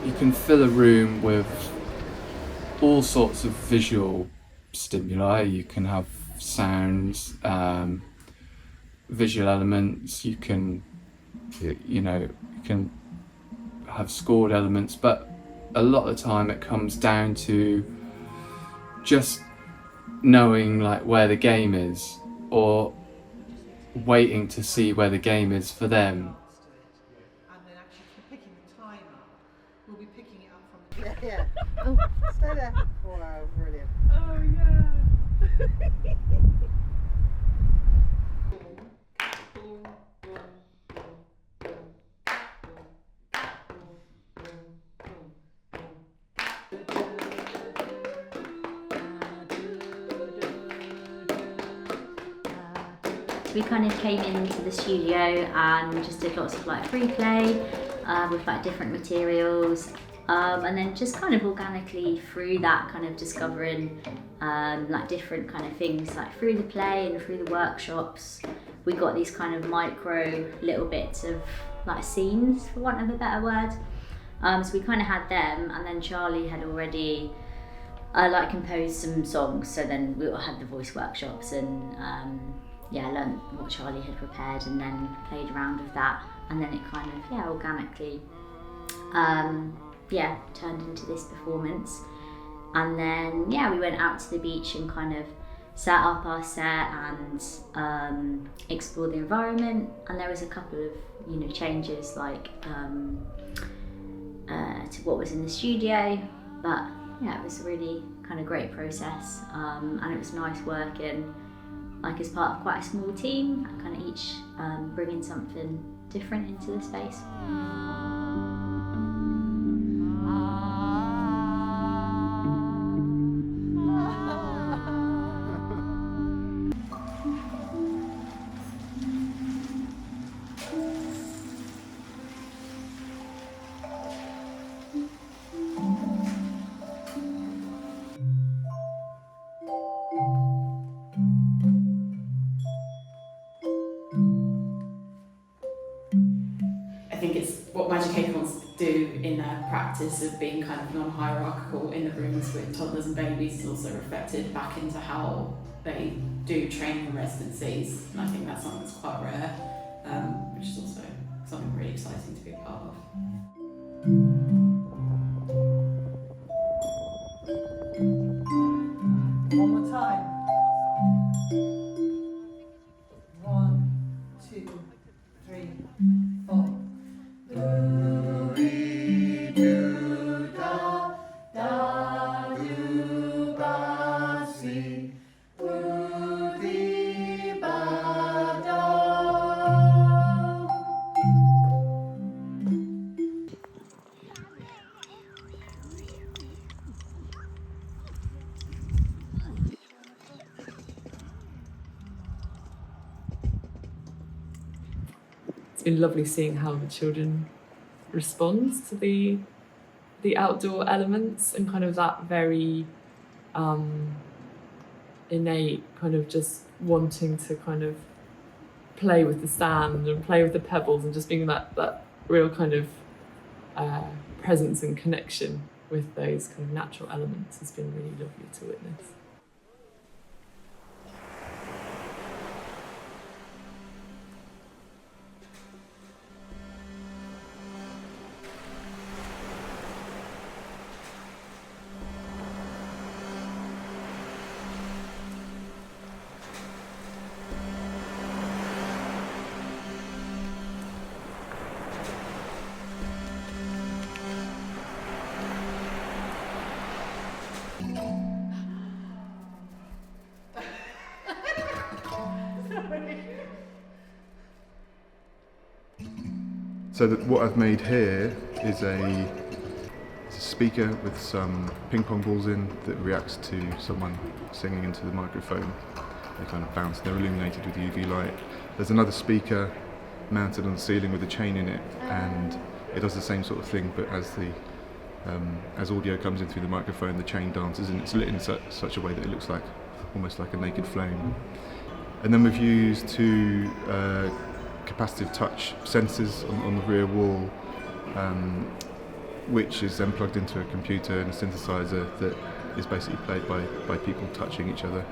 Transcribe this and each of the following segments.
you can fill a room with all sorts of visual stimuli. You can have sounds, visual elements. You can have scored elements, but a lot of the time it comes down to just knowing like where the game is, or waiting to see where the game is for them. And then actually picking the time up, we'll be picking it up from the... Yeah. Oh, stay there. Wow, brilliant. Oh, yeah. We kind of came into the studio and just did lots of like free play with like different materials, and then just kind of organically through that kind of discovering like different kind of things like through the play and through the workshops. We got these kind of micro little bits of like scenes, for want of a better word. So we kind of had them, and then Charlie had already like composed some songs, so then we all had the voice workshops and I learned what Charlie had prepared and then played around with that, and then it kind of organically turned into this performance. And then we went out to the beach and kind of set up our set and explored the environment, and there was a couple of changes like to what was in the studio, but it was a really kind of great process, and it was nice working like as part of quite a small team, kind of each bringing something different into the space. I think it's what Magic Acorns do in their practice of being kind of non-hierarchical in the rooms with toddlers and babies is also reflected back into how they do training and residencies, and I think that's something that's quite rare, which is also something really exciting to be a part of. One more time. 1, 2, 3, 4. It's been lovely seeing how the children respond to the outdoor elements and kind of that very innate kind of just wanting to kind of play with the sand and play with the pebbles and just being that real kind of presence and connection with those kind of natural elements has been really lovely to witness. So what I've made here is a speaker with some ping pong balls in that reacts to someone singing into the microphone. They kind of bounce, they're illuminated with UV light. There's another speaker mounted on the ceiling with a chain in it, and it does the same sort of thing, but as audio comes in through the microphone, the chain dances, and it's lit in such a way that it looks like almost like a naked flame. And then we've used two capacitive touch sensors on the rear wall which is then plugged into a computer and a synthesizer that is basically played by people touching each other.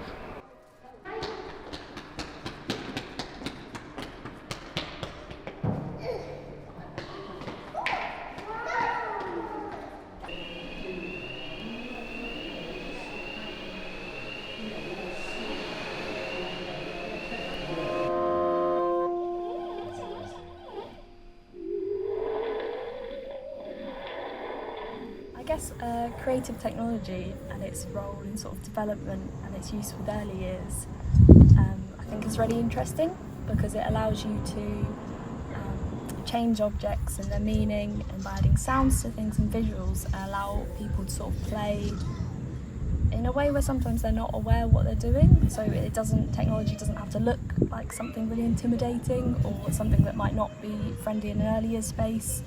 I guess creative technology and its role in sort of development and its use with early years I think is really interesting, because it allows you to change objects and their meaning, and by adding sounds to things and visuals, allow people to sort of play in a way where sometimes they're not aware what they're doing. So technology doesn't have to look like something really intimidating or something that might not be friendly in an earlier space.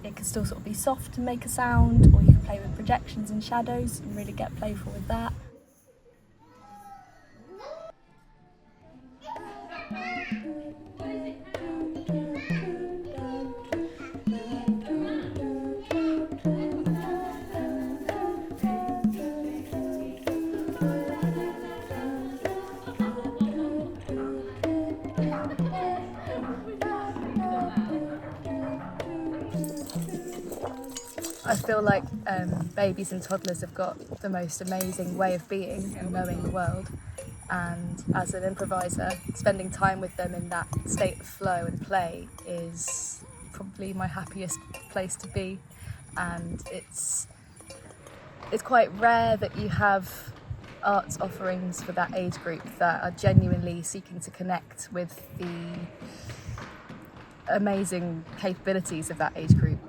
It can still sort of be soft and make a sound, or you can play with projections and shadows and really get playful with that. I feel like babies and toddlers have got the most amazing way of being and knowing the world, and as an improviser, spending time with them in that state of flow and play is probably my happiest place to be. And it's quite rare that you have arts offerings for that age group that are genuinely seeking to connect with the amazing capabilities of that age group.